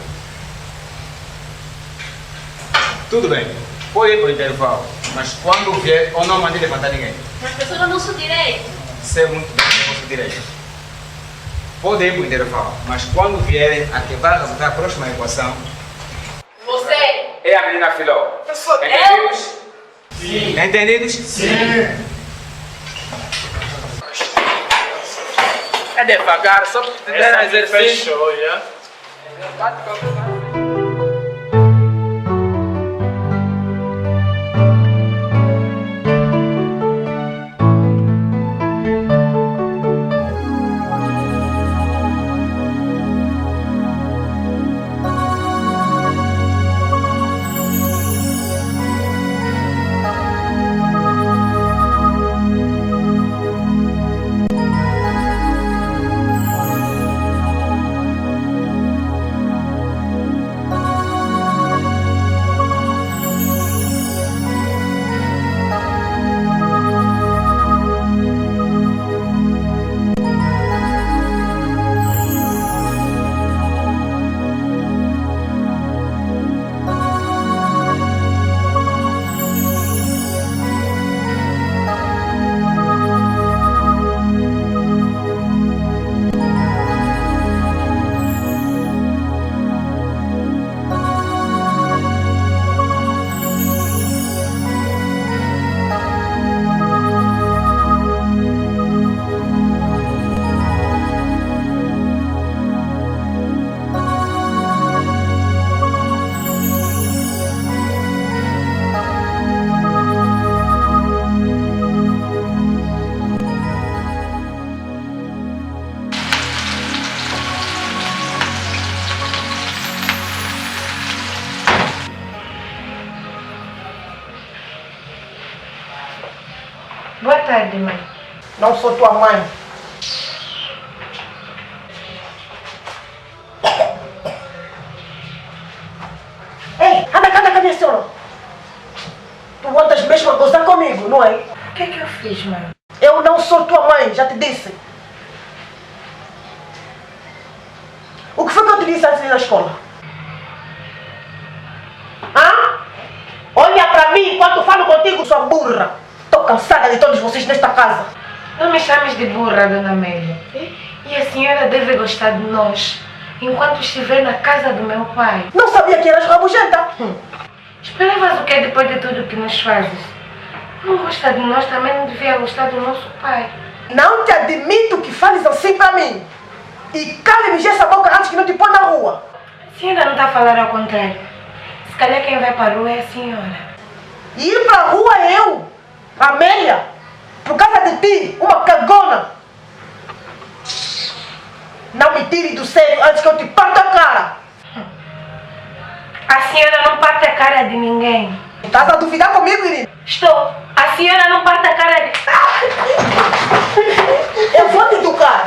S: Tudo bem, pode ir para o intervalo, mas quando vier, eu não mandei levantar ninguém.
P: Mas professor, é o nosso direito.
S: Sei muito bem o nosso direito. Pode ir para o intervalo, mas quando vierem, a que vai resultar a próxima equação
P: Você.
S: é a menina Filó. Entendidos? Sim. Entendidos? Sim.
F: É devagar, só para te dar exercício.
O: Fechou, já.
I: Boa tarde, mãe.
T: Não sou tua mãe. Ei, anda, minha senhora. Tu andas mesmo a gozar comigo, não é?
I: O que é que eu fiz, mãe?
T: Eu não sou tua mãe, já te disse. O que foi que eu te disse antes de ir à escola? Hã? Olha pra mim enquanto falo contigo, sua burra. Estou cansada de todos vocês nesta casa.
I: Não me chames de burra, dona Amélia. E a senhora deve gostar de nós enquanto estiver na casa do meu pai.
T: Não sabia que eras rabugenta.
I: Esperavas o que depois de tudo que nos fazes? Não gosta de nós, também não devia gostar do nosso pai.
T: Não te admito que fales assim pra mim. E cale-me essa boca antes que não te põe na rua.
I: A senhora não está a falar ao contrário. Se calhar quem vai para a rua é a senhora.
T: E ir pra rua é eu, Amélia, por causa de ti, uma cagona. Não me tire do sério antes que eu te parta a cara.
I: A senhora não parte a cara de ninguém.
T: Estás a duvidar comigo, Irene?
I: Estou. A senhora não parte a cara de...
T: Eu vou te educar.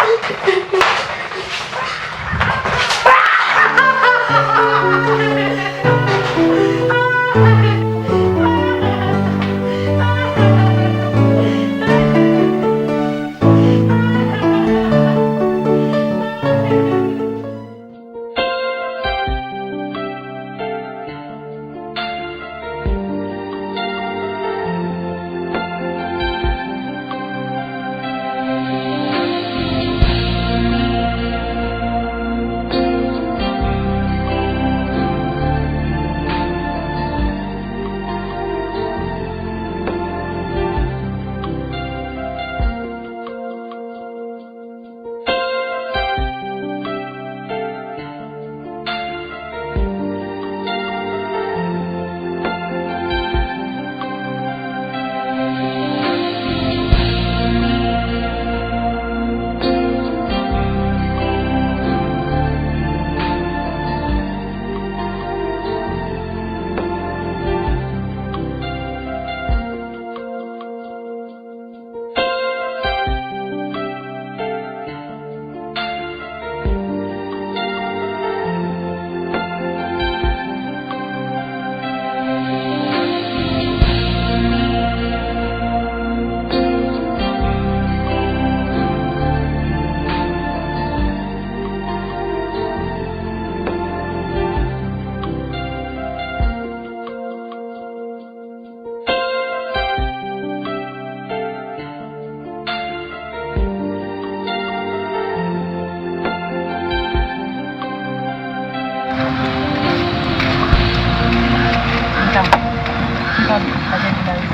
B: a gente vai ver.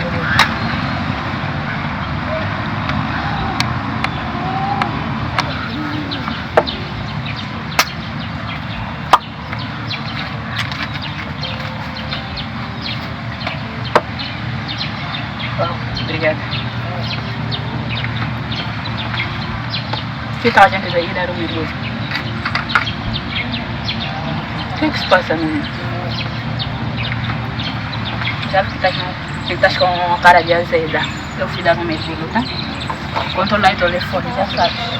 B: Obrigada. Que tal a gente daí dar um mergulho? O que se passa, menino? Já que estás com uma cara de azeda. Eu fui dar um mergulho, tá? Controlar o telefone, já sabes.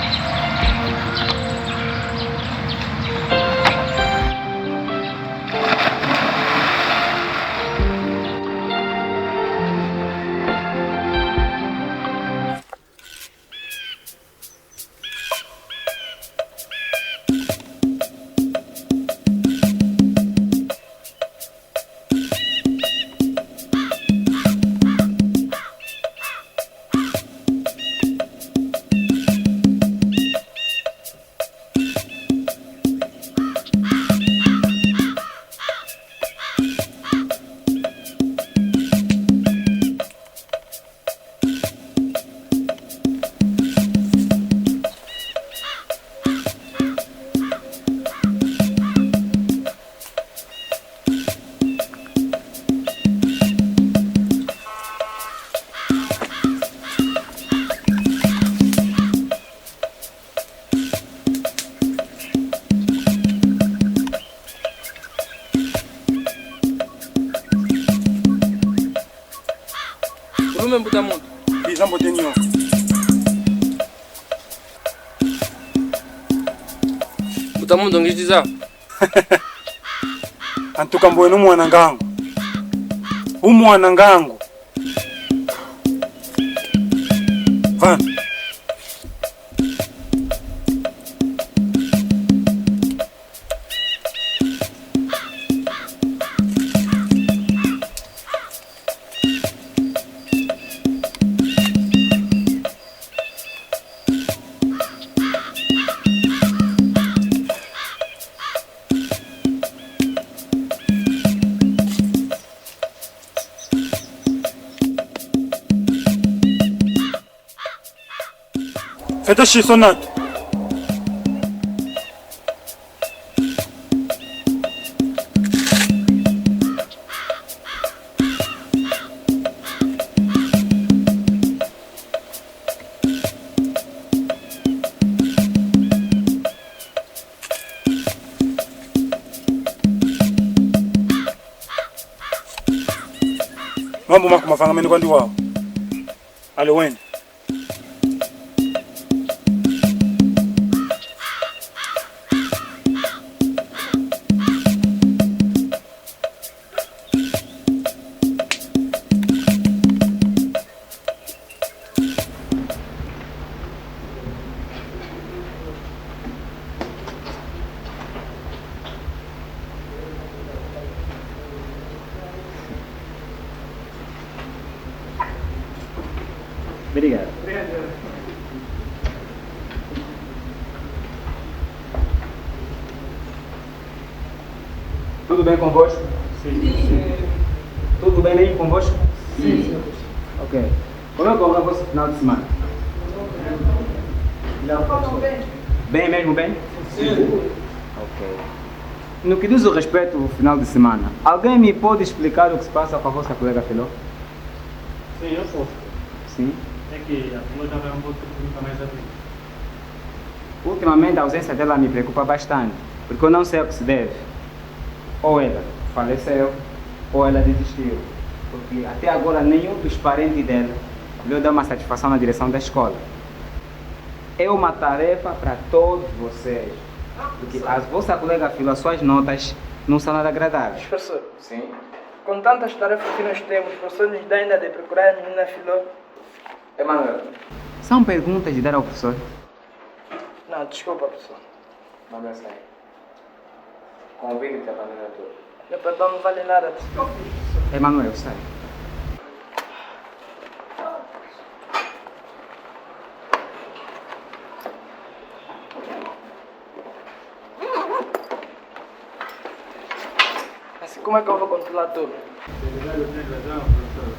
N: Mesmo botar muito.
E: Pisam botenho.
N: Botar muito, não diz
E: Antuka mbwenu mwana ngangu. Umwana ngangu. Van. Feta xisonat. Mambo mako mafanga meni kwandi wao. Alo wende.
S: Obrigado. Tudo bem convosco? Sim. Tudo bem aí convosco? Sim. Ok. Como é que correu o vosso final de semana? Bem mesmo, bem? Sim. Ok. No que diz o respeito ao final de semana, alguém me pode explicar o que se passa com a vossa colega Filó?
O: Sim, eu sou.
S: Sim.
O: É que a Filó já vai um pouco mais a frente.
S: Ultimamente a ausência dela me preocupa bastante, porque eu não sei o que se deve. Ou ela faleceu, ou ela desistiu. Porque até agora nenhum dos parentes dela lhe deu uma satisfação na direção da escola. É uma tarefa para todos vocês. Porque as vossas colegas Filó, suas notas não são nada agradáveis.
H: Professor,
S: sim.
H: Com tantas tarefas que nós temos, o professor nos dá ainda de procurar a menina Filó.
S: Emanuel, são perguntas de dar ao professor?
H: Não, desculpa, professor.
S: Não é sério. Convido-te a abandonar tudo.
H: Meu perdão não vale nada, professor.
S: Emanuel, sai.
H: Assim, como é que eu vou controlar tudo?
O: Tem razão, professor.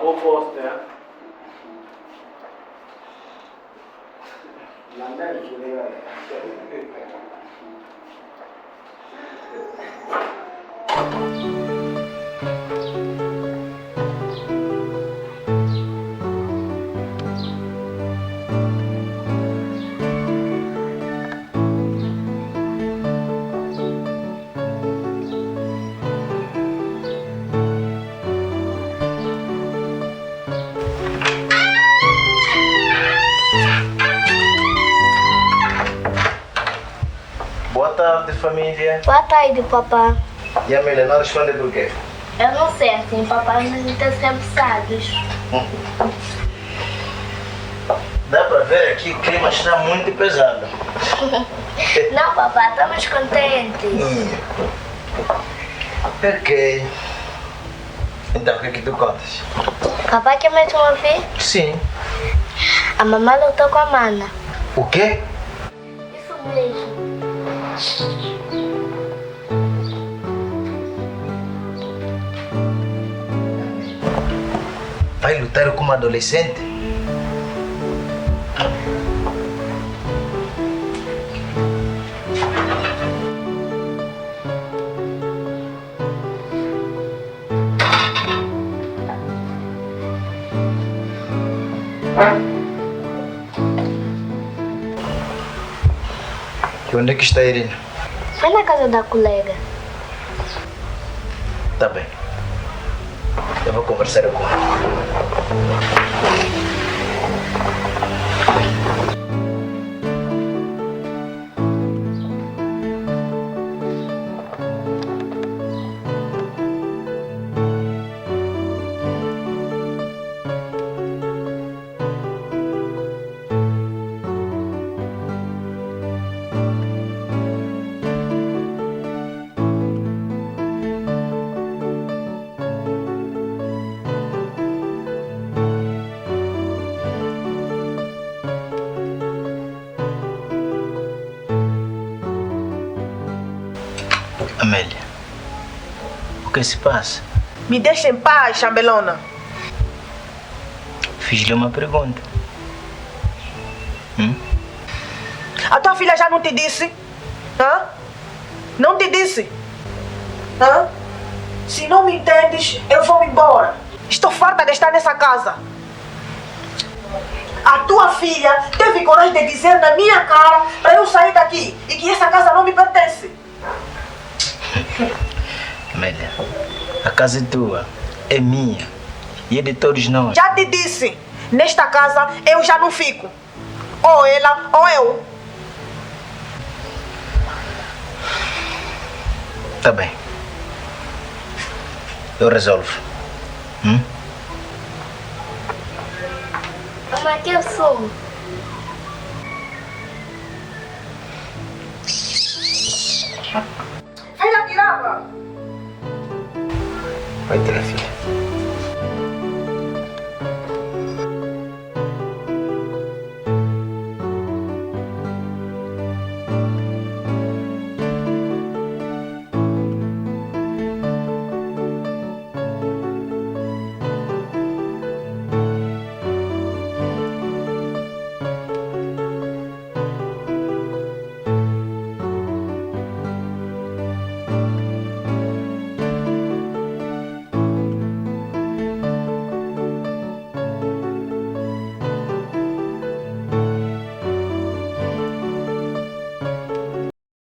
F: boa posta, é?
C: Boa tarde, família.
P: Boa tarde, papá.
C: E a Amélia não responde por quê?
P: Eu não sei, assim, papai não está sempre sábios.
C: Dá pra ver aqui que o clima está muito pesado.
P: Não, papai, estamos contentes.
C: Ok. Então, o que é que tu contas?
P: Papai quer mais uma vez?
C: Sim.
P: A mamãe lutou com a mana.
C: O quê?
P: Isso mesmo.
C: Vai lutar como adolescente? E onde é que está a Irina?
P: Foi na casa da colega.
C: Tá bem. Eu vou conversar com ela. Amélia, o que se passa?
T: Me deixa em paz, chambelona.
C: Fiz-lhe uma pergunta.
T: A tua filha já não te disse? Hã? Não te disse? Hã? Se não me entendes, eu vou embora. Estou farta de estar nessa casa. A tua filha teve coragem de dizer na minha cara para eu sair daqui e que essa casa não me pertence.
C: Amélia, a casa é tua, é minha e é de todos nós.
T: Já te disse, nesta casa eu já não fico. Ou ela ou eu.
C: Tá bem. Eu resolvo.
P: Mamãe, que eu sou?
T: Filha, tirava!
C: Vai ter a filha.